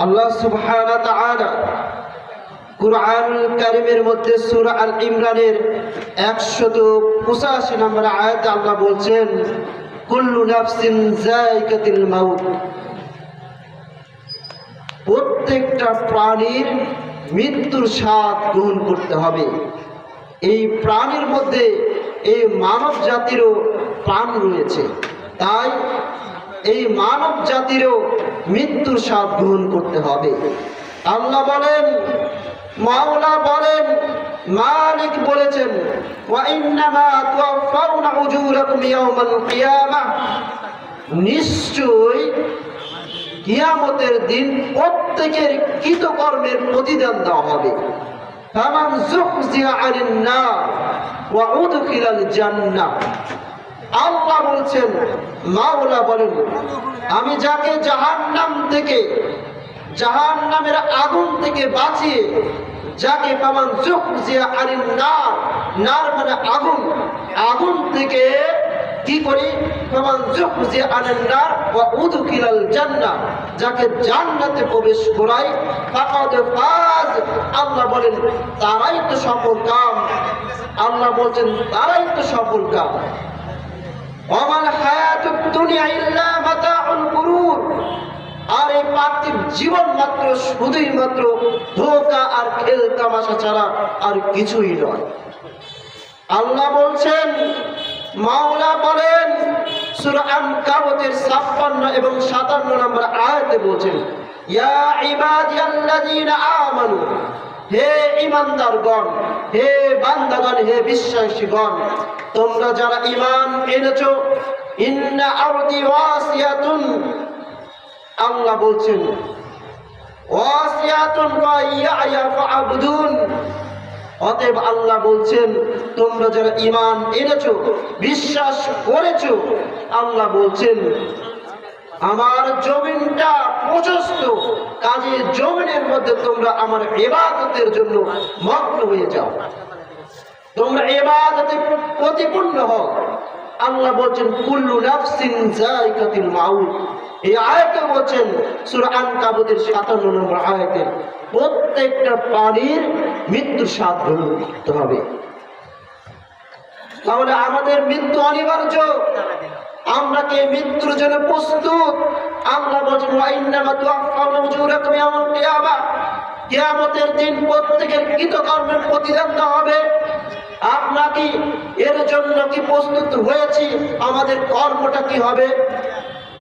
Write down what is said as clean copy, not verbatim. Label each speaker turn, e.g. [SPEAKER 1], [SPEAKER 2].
[SPEAKER 1] আল্লাহ সুবহানাহু ওয়া তাআলা কুরআনুল কারীমের মধ্যে সূরা আল ইমরানের 185 নম্বর আয়াতে আল্লাহ বলছেন, কুল্লু নাফসিন যায়িকাতুল মাউত, প্রত্যেকটা প্রাণীর মৃত্যুর স্বাদ গ্রহণ করতে হবে। এই প্রাণীর মধ্যে এই মানব জাতিরও প্রাণ রয়েছে, তাই এই মানব জাতিরও মৃত্যুর স্বাদ গ্রহণ করতে হবে। আল্লাহ বলেন, মাওলা বলেন, মালিক বলেছেন, ওয়া ইন্নামা তুওয়াফাউনা উজুরাকুম ইয়াওমাল কিয়ামাহ, নিশ্চয় কিয়ামতের দিন প্রত্যেকের কৃতকর্মের প্রতিদান দেওয়া হবে। ফামান যুহজিহা আনিন নার ওয়া উদখিলাল জান্নাহ, আল্লাহ বলছেন, মাওলা বলেন, আমি যাকে জাহান্নামের আগুন থেকে বাঁচিয়ে, যাকে ফামান যুহজিহা আনিন নার, নার মানে আগুন থেকে কি করি, ফামান যুহজিহা আনিন নার ওয়া উদখিলাল জান্নাহ, যাকে জান্নাতে প্রবেশ করাই, ফাকাদ ফাজ, আল্লাহ বলেন তারাই তো সফল কাম। আল্লাহ বলছেন তারাই তো সফল কাম। ওয়ামাল হায়াতুদ দুনিয়া ইল্লা মাতাউল গুরুর, আর এই পার্থিব জীবন মাত্র শুধুই মাত্র ধোঁকা আর খেল তামাশা ছাড়া আর কিছুই নয়। আল্লাহ বলছেন, মাওলা বলেন সূরা আনকাবুতের 56 এবং 57 নম্বর আয়াতে বলছেন, ইয়া ইবাদিয়াল্লাযীনা আমানু, হে ঈমানদারগণ, হে বান্দাগণ, হে বিশ্বাসীগণ, তোমরা যারা ঈমান এনেছো, ইন্না আরদি ওয়াসিয়াতুন, আল্লাহ বলছেন ওয়াসিয়াতুন ফাইয়া ফাআবুদুন, অতএব আল্লাহ বলছেন তোমরা যারা ঈমান এনেছো, বিশ্বাস করেছো, আল্লাহ বলছেন আমার জমিনটা প্রশস্ত, কাজে জমিনের মধ্যে তোমরা আমার ইবাদতের জন্য মগ্ন হয়ে যাও, তোমরা ইবাদতে প্রতিপন্ন হও। আল্লাহ বলছেন কুল্লু নাফসিন যায়িকাতুল মাউত, এই আয়াতে বলছেন সূরা আনকাবুতের 57 নম্বর আয়াতে, প্রত্যেকটা প্রাণীর মৃত্যুর স্বাদ গ্রহণ করতে হবে। তাহলে আমাদের মৃত্যু অনিবার্য, আমরা কি মৃত্যুর জন্য প্রস্তুত? আল্লাহ বলেন ওয়া ইন্নামা তুওয়াফাউনা উজুরাকুম ইয়াওমাল কিয়ামাহ, কিয়ামতের দিন প্রত্যেকের কৃতকর্মের প্রতিদান দেওয়া হবে। আমরা কি এর জন্য কি প্রস্তুত হয়েছি? আমাদের কর্মটা কি হবে?